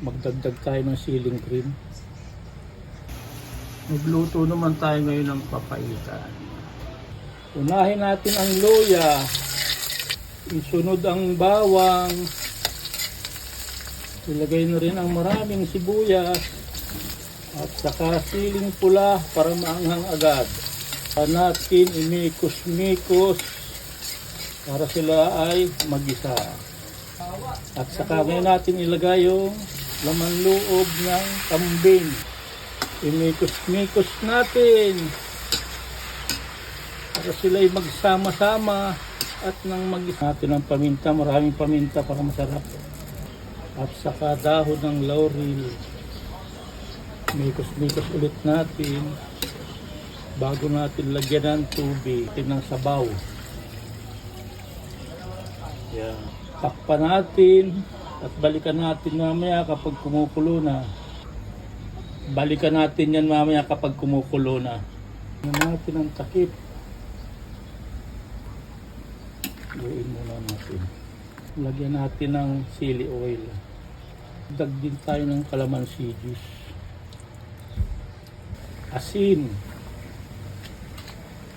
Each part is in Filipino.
Magdagdag tayo ng ceiling cream. Magluto naman tayo ngayon ng papaitan. Unahin natin ang luya. Isunod ang bawang. Ilagay na rin ang maraming sibuyas. At saka siling pula para maanghang agad. Natin imikos-mikos para sila ay magisa. At saka ngayon natin ilagay yung laman loob ng kambing. Imikos-mikos natin para sila ay magsama-sama at nang magisa natin ang paminta, maraming paminta para masarap. At saka dahon ng laurel. Mikos-mikos ulit natin bago natin lagyan ng tubig, ng sabaw. Yan. Takpan natin at balikan natin mamaya kapag kumukulo na. Balikan natin yan mamaya kapag kumukulo na. Lagyan natin ang takip. Luin muna natin. Lagyan natin ng chili oil. Dagdag tayo ng calamansi juice. Asin.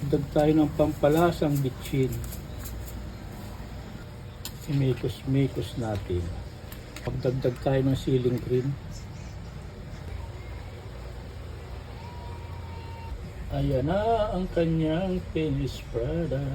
Dagdag tayo ng pampalasang bitchin. Imikos-mikos natin. Pagdagdag tayo ng ceiling cream. Ayan na ang kanyang finished product.